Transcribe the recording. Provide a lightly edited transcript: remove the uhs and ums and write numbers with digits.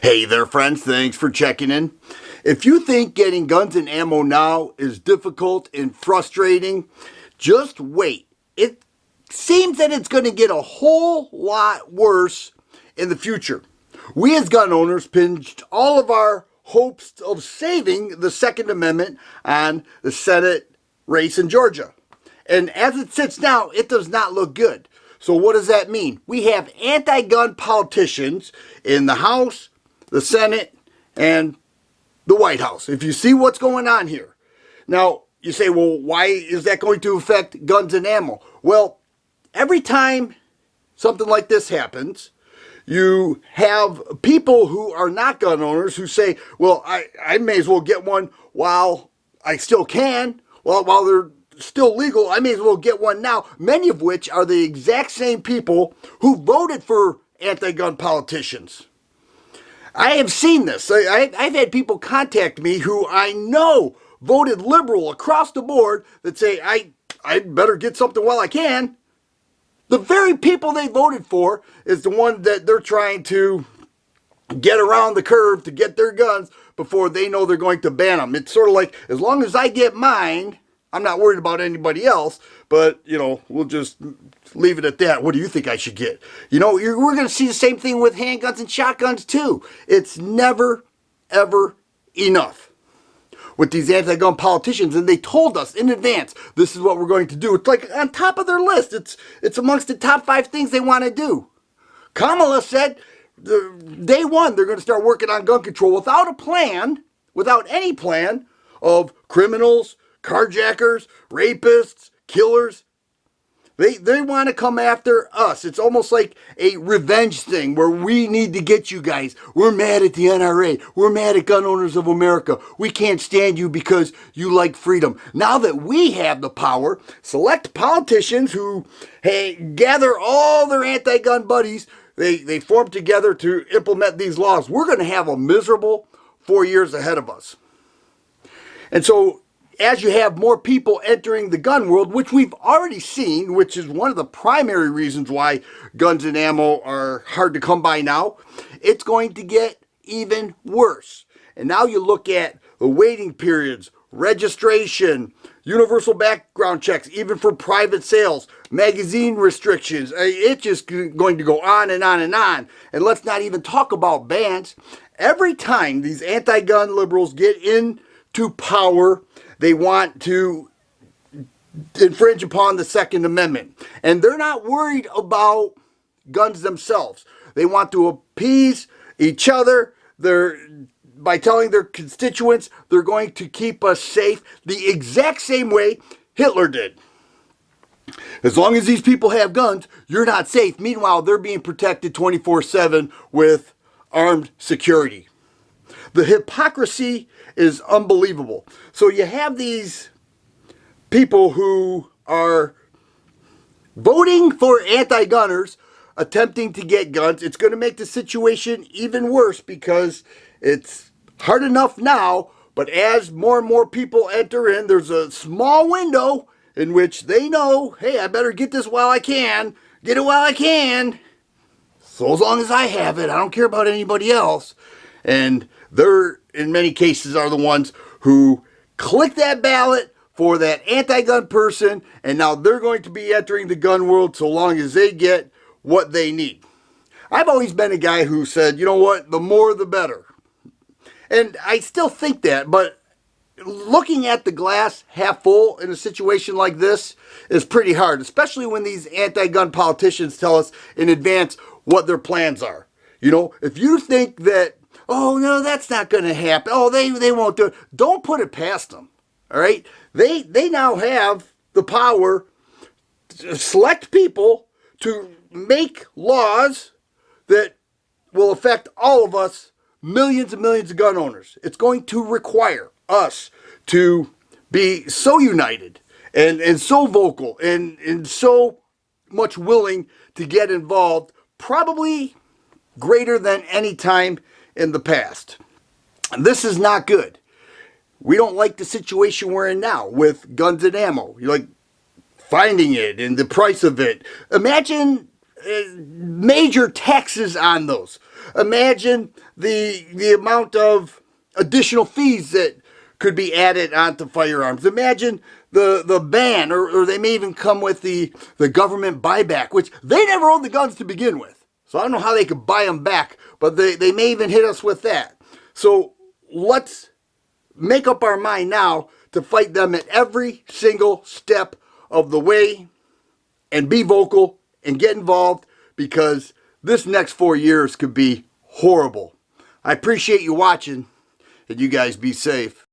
Hey there, friends. Thanks for checking in. If you think getting guns and ammo now is difficult and frustrating, just wait. It seems that it's going to get a whole lot worse in the future. We as gun owners pinched all of our hopes of saving the Second Amendment on the Senate race in Georgia. And as it sits now, it does not look good. So what does that mean? We have anti-gun politicians in the House, the Senate, and the White House. If you see what's going on here. Now, you say, well, why is that going to affect guns and ammo? Well, every time something like this happens, you have people who are not gun owners who say, well, I may as well get one while I still can, while they're still legal. I may as well get one now. Many of which are the exact same people who voted for anti-gun politicians. I have seen this. I've had people contact me who I know voted liberal across the board that say, I better get something while I can. The very people they voted for is the one that they're trying to get around the curve to get their guns before they know they're going to ban them. It's sort of like, as long as I get mine, I'm not worried about anybody else, but, we'll just leave it at that. What do you think I should get? We're going to see the same thing with handguns and shotguns, too. It's never, ever enough with these anti-gun politicians, and they told us in advance, this is what we're going to do. It's like on top of their list. It's amongst the top 5 things they want to do. Kamala said, day one, they're going to start working on gun control without a plan, without any plan of criminals, carjackers, rapists, killers. They want to come after us. It's almost like a revenge thing where we need to get you guys. We're mad at the NRA. We're mad at Gun Owners of America. We can't stand you because you like freedom. Now that we have the power, select politicians who gather all their anti-gun buddies. They form together to implement these laws. We're going to have a miserable 4 years ahead of us. And so, as you have more people entering the gun world, which we've already seen, which is one of the primary reasons why guns and ammo are hard to come by now, it's going to get even worse. And now you look at the waiting periods, registration, universal background checks, even for private sales, magazine restrictions. It's just going to go on and on and on. And let's not even talk about bans. Every time these anti-gun liberals get into power, they want to infringe upon the Second Amendment. And they're not worried about guns themselves. They want to appease each other. By telling their constituents they're going to keep us safe the exact same way Hitler did. As long as these people have guns, you're not safe. Meanwhile, they're being protected 24/7 with armed security. The hypocrisy is unbelievable. So you have these people who are voting for anti-gunners, attempting to get guns. It's going to make the situation even worse because it's hard enough now, but as more and more people enter in, there's a small window in which they know, hey, I better get this while I can, get it while I can. So as long as I have it, I don't care about anybody else. And they're, in many cases, are the ones who click that ballot for that anti-gun person, and now they're going to be entering the gun world so long as they get what they need. I've always been a guy who said, you know what, the more the better. And I still think that, but looking at the glass half full in a situation like this is pretty hard, especially when these anti-gun politicians tell us in advance what their plans are. If you think that, oh, no, that's not going to happen. Oh, they won't do it. Don't put it past them, all right? They now have the power to select people to make laws that will affect all of us, millions and millions of gun owners. It's going to require us to be so united and so vocal and so much willing to get involved, probably greater than any time in the past. And this is not good. We don't like the situation we're in now with guns and ammo. You like finding it and the price of it. Imagine major taxes on those. Imagine the amount of additional fees that could be added onto firearms. Imagine the ban, or they may even come with the government buyback, which they never owned the guns to begin with. So I don't know how they could buy them back, but they may even hit us with that. So let's make up our mind now to fight them at every single step of the way and be vocal and get involved, because this next 4 years could be horrible. I appreciate you watching, and you guys be safe.